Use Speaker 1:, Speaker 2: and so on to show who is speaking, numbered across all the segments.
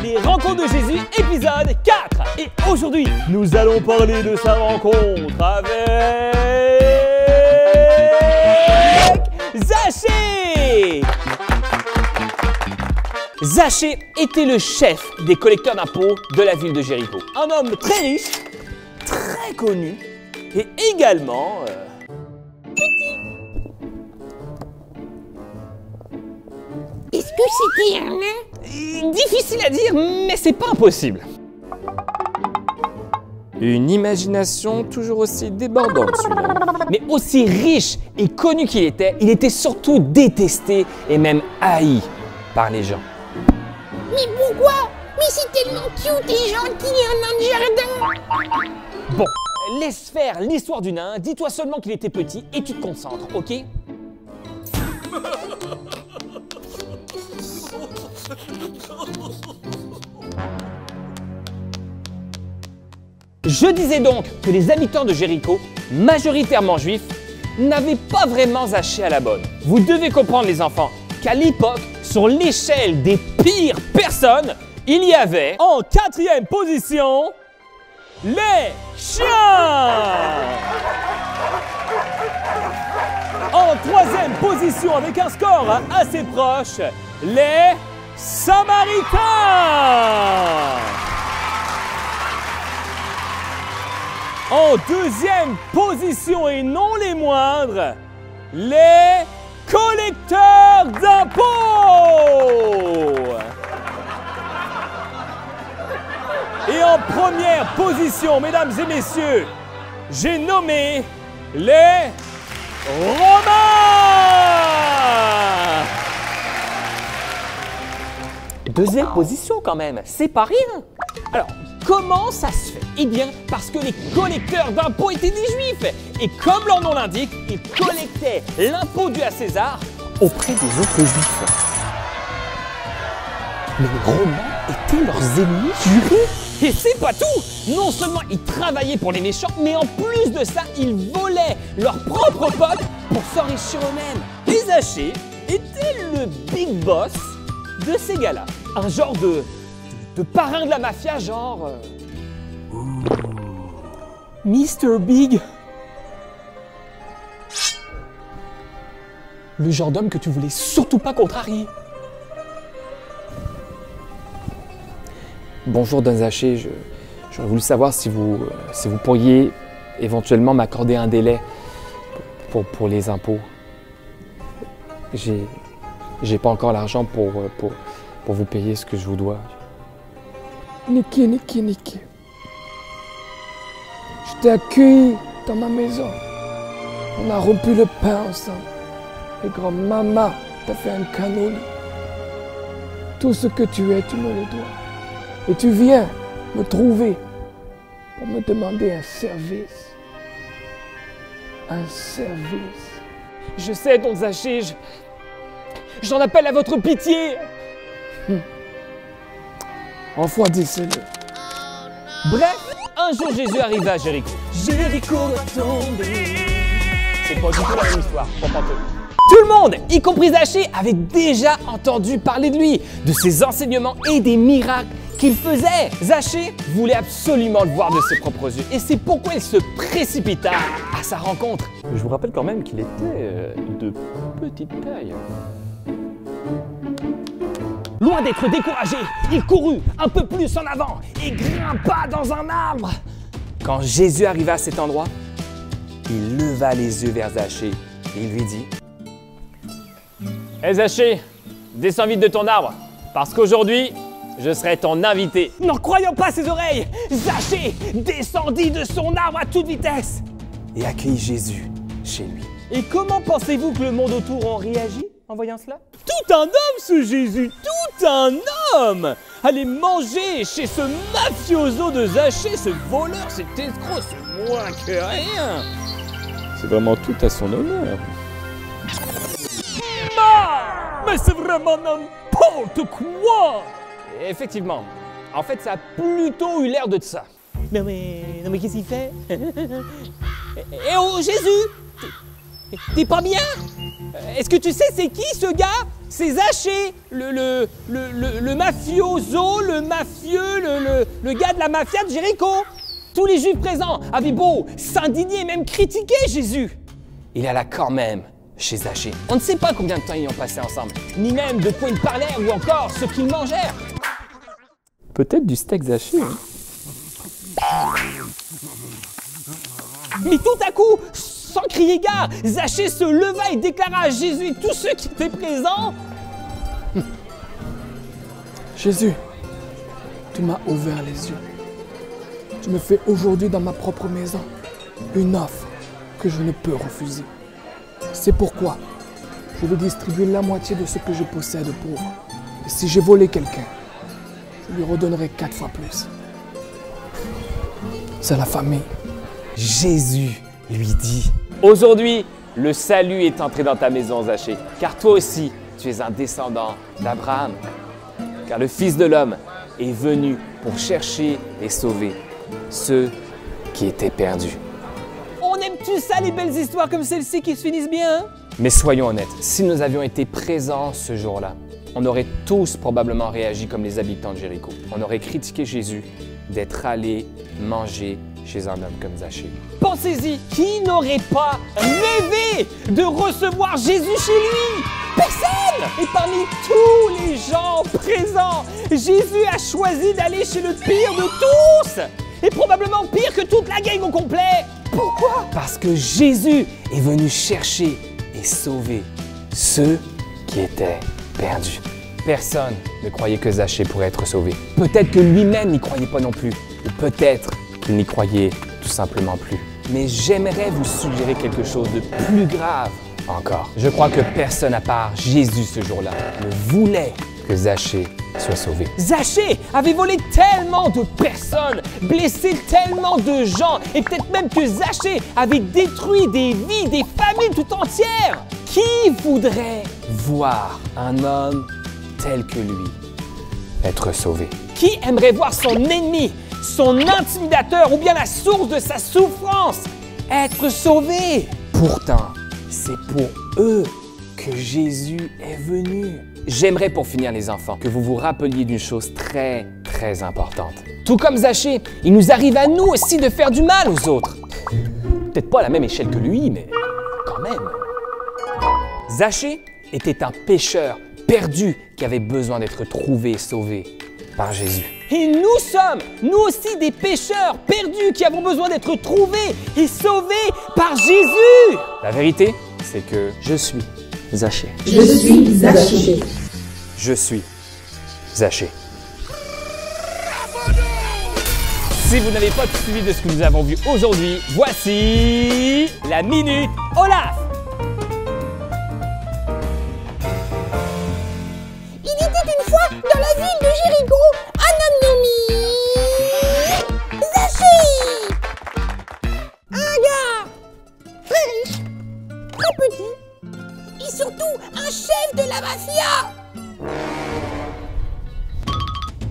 Speaker 1: les rencontres de Jésus, épisode 4. Et aujourd'hui, nous allons parler de sa rencontre avec Zachée. Zachée était le chef des collecteurs d'impôts de la ville de Jéricho. Un homme très riche, très connu et également
Speaker 2: Est-ce que c'était un nain?
Speaker 1: difficile à dire, mais c'est pas impossible.
Speaker 3: Une imagination toujours aussi débordante, celui-là.
Speaker 1: Mais aussi riche et connu qu'il était surtout détesté et même haï par les gens.
Speaker 2: Mais pourquoi? Mais c'est tellement cute et gentil, un nain de jardin.
Speaker 1: Bon, laisse faire l'histoire du nain, dis-toi seulement qu'il était petit et tu te concentres, ok? Je disais donc que les habitants de Jéricho, majoritairement juifs, n'avaient pas vraiment Zachée à la bonne. Vous devez comprendre les enfants qu'à l'époque, sur l'échelle des pires personnes, il y avait en 4e position les chiens. En 3e position avec un score assez proche, les Samaritains. En 2e position et non les moindres, les collecteurs d'impôts. Et en 1re position, mesdames et messieurs, j'ai nommé les Romains. Deuxième position quand même, c'est pas rien. Alors, comment ça se fait? Eh bien, parce que les collecteurs d'impôts étaient des juifs. Et comme leur nom l'indique, ils collectaient l'impôt dû à César auprès des autres juifs. Mais les Romains étaient leurs ennemis jurés. Et c'est pas tout! Non seulement ils travaillaient pour les méchants, mais en plus de ça, ils volaient leurs propres potes pour s'enrichir eux-mêmes. Et Zachée était le big boss de ces gars-là. Un genre de parrain de la mafia, genre... Mr. Big. Le genre d'homme que tu voulais surtout pas contrarier.
Speaker 3: Bonjour, Don Zachée. J'aurais voulu savoir si vous pourriez éventuellement m'accorder un délai pour les impôts. J'ai pas encore l'argent pour vous payer ce que je vous dois.
Speaker 4: Niki. Je t'ai accueilli dans ma maison. On a rompu le pain ensemble. Et grand-maman t'a fait un cannoli. Tout ce que tu es, tu me le dois. Et tu viens me trouver pour me demander un service. Un service.
Speaker 1: Je sais, Don Zachée, j'en appelle à votre pitié.
Speaker 4: Enfin, dis-le.
Speaker 1: Bref, un jour Jésus arriva à Jéricho. Jéricho doit tomber. C'est pas du tout la même histoire, comprends-tu? Tout le monde, y compris Zachée, avait déjà entendu parler de lui, de ses enseignements et des miracles qu'il faisait. Zachée voulait absolument le voir de ses propres yeux et c'est pourquoi il se précipita à sa rencontre. Je vous rappelle quand même qu'il était de petite taille. Loin d'être découragé, il courut un peu plus en avant et grimpa dans un arbre. Quand Jésus arriva à cet endroit, il leva les yeux vers Zachée et il lui dit: Hé Zachée, descends vite de ton arbre, parce qu'aujourd'hui, je serai ton invité. N'en croyant pas ses oreilles, Zachée descendit de son arbre à toute vitesse et accueillit Jésus chez lui. Et comment pensez-vous que le monde autour en réagit en voyant cela? Tout un homme ce Jésus, tout un homme! Aller manger chez ce mafioso de Zachée, ce voleur, cet escroc, c'est moins que rien!
Speaker 3: C'est vraiment tout à son honneur.
Speaker 1: Mais c'est vraiment n'importe quoi! Effectivement. En fait, ça a plutôt eu l'air de ça. Non mais qu'est-ce qu'il fait? Eh oh, Jésus! T'es pas bien? Est-ce que tu sais c'est qui ce gars? C'est Zachée, le mafioso, le mafieux, le gars de la mafia de Jéricho. Tous les juifs présents avaient beau s'indigner et même critiquer Jésus. Il alla quand même chez Zachée. On ne sait pas combien de temps ils ont passé ensemble, ni même de quoi ils parlaient ou encore ce qu'ils mangèrent.
Speaker 3: Peut-être du steak Zachée.
Speaker 1: Mais tout à coup, sans crier gare, Zachée se leva et déclara à Jésus et tous ceux qui étaient présents:
Speaker 4: Jésus, tu m'as ouvert les yeux. Tu me fais aujourd'hui dans ma propre maison une offre que je ne peux refuser. C'est pourquoi je vais distribuer la moitié de ce que je possède aux pauvres. Et si j'ai volé quelqu'un, je lui redonnerai 4 fois plus. C'est la famille.
Speaker 1: Jésus lui dit: aujourd'hui, le salut est entré dans ta maison, Zachée, car toi aussi, tu es un descendant d'Abraham. Car le Fils de l'homme est venu pour chercher et sauver ceux qui étaient perdus. On aime-tu ça, les belles histoires comme celle-ci qui se finissent bien, hein? Mais soyons honnêtes, si nous avions été présents ce jour-là, on aurait tous probablement réagi comme les habitants de Jéricho. On aurait critiqué Jésus d'être allé manger chez un homme comme Zachée. Pensez-y, qui n'aurait pas rêvé de recevoir Jésus chez lui? Personne! Et parmi tous les gens présents, Jésus a choisi d'aller chez le pire de tous! Et probablement pire que toute la gang au complet! Pourquoi? Parce que Jésus est venu chercher et sauver ceux qui étaient perdus. Personne ne croyait que Zachée pourrait être sauvé. Peut-être que lui-même n'y croyait pas non plus. Ou peut-être qu'il n'y croyait tout simplement plus. Mais j'aimerais vous suggérer quelque chose de plus grave encore. Je crois que personne à part Jésus ce jour-là ne voulait que Zachée soit sauvé. Zachée avait volé tellement de personnes, blessé tellement de gens, et peut-être même que Zachée avait détruit des vies, des familles tout entières. Qui voudrait voir un homme tel que lui être sauvé? Qui aimerait voir son ennemi, son intimidateur ou bien la source de sa souffrance être sauvé? Pourtant, c'est pour eux que Jésus est venu. J'aimerais pour finir les enfants que vous vous rappeliez d'une chose très, très importante. Tout comme Zachée, il nous arrive à nous aussi de faire du mal aux autres. Peut-être pas à la même échelle que lui, mais quand même. Zachée était un pécheur perdu qui avait besoin d'être trouvé et sauvé par Jésus. Et nous sommes, nous aussi, des pécheurs perdus qui avons besoin d'être trouvés et sauvés par Jésus. La vérité, c'est que je suis Zachée.
Speaker 5: Je suis Zachée.
Speaker 1: Je suis Zachée. Si vous n'avez pas tout suivi de ce que nous avons vu aujourd'hui, voici la Minute Olaf.
Speaker 2: Il était une fois dans la ville de Jéricho un homme nommé Zachée. Un gars très riche, très petit et surtout un chef de la mafia.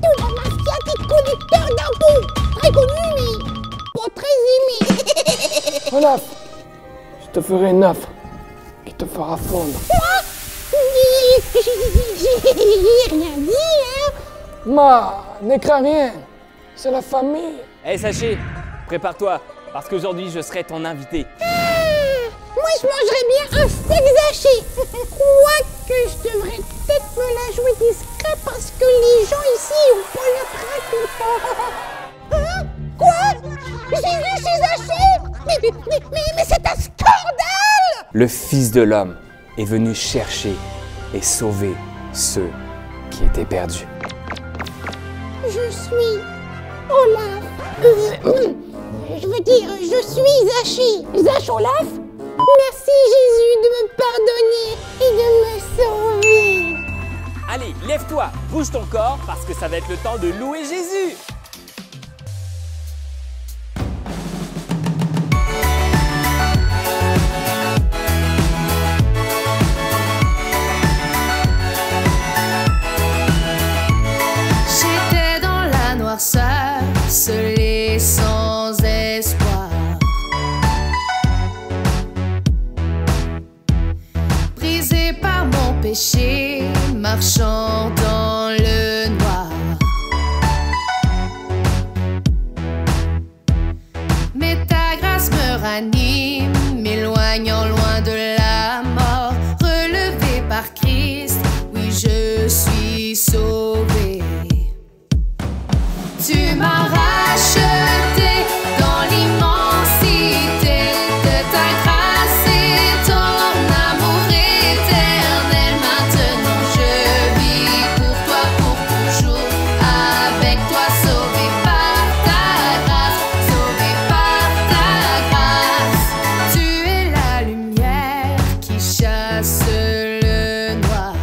Speaker 2: De la mafia des collecteurs d'impôts. Très connu mais pas très aimé.
Speaker 4: Olaf, je te ferai une offre qui te fera fondre.
Speaker 2: J'ai rien dit, hein.
Speaker 4: Ma, n'écris rien. C'est la famille.
Speaker 1: Hé Zachée, prépare-toi, parce qu'aujourd'hui je serai ton invité.
Speaker 2: Moi, je mangerais bien un steak Zachée. Quoique, je devrais peut-être me la jouer discret parce que les gens ici ont pas le trac. Hein? Quoi? Jésus chez Zachée? Mais c'est un scandale!
Speaker 1: Le Fils de l'homme est venu chercher et sauver ceux qui étaient perdus.
Speaker 2: Je suis Olaf. Je veux dire, je suis Zachée. Zach Olaf? Merci Jésus de me pardonner et de me sauver.
Speaker 1: Allez, lève-toi, bouge ton corps, parce que ça va être le temps de louer Jésus.
Speaker 5: J'étais dans la noirceur, seul et sans espoir. Brisé par mon péché, ranime, m'éloignant loin de la mort. Relevé par Christ, oui, je suis sauvé. Tu m'as racheté dans l'immensité de ta grâce et ton amour éternel. Maintenant je vis pour toi pour toujours, avec toi sauvé par ta grâce, sauvé par ta grâce. Tu es la lumière qui chasse le noir.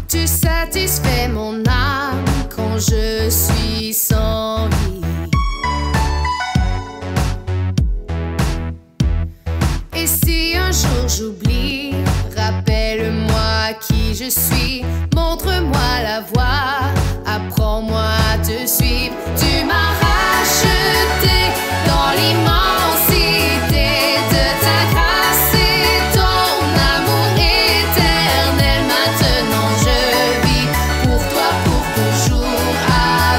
Speaker 5: Tu satisfais mon âme quand je suis sans vie. Et si un jour j'oublie, rappelle-moi qui je suis. Montre-moi la voie, apprends-moi à te suivre. Tu m'as racheté dans l'immensité de ta grâce et ton amour éternel. Maintenant je vis pour toi pour toujours,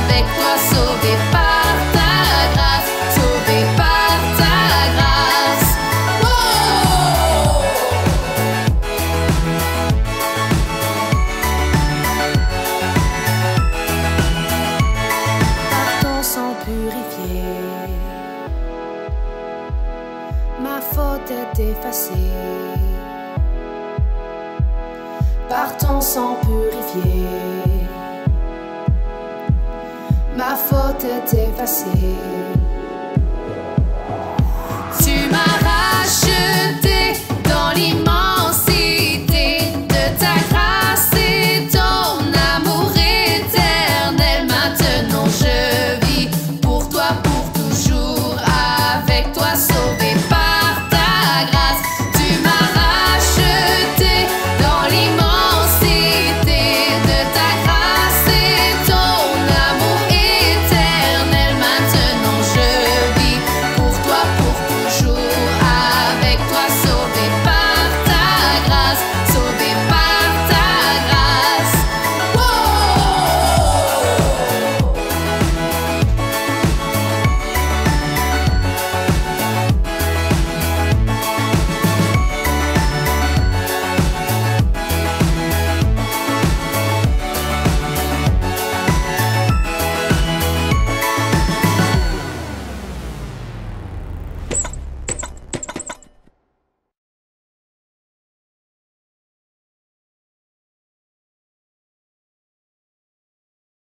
Speaker 5: avec toi sauvé par ta grâce, sauvé par ta grâce. Oh! Partons sans purifier, ma faute est effacée. Partons sans purifier, ma faute est effacée. Tu m'as racheté dans l'immense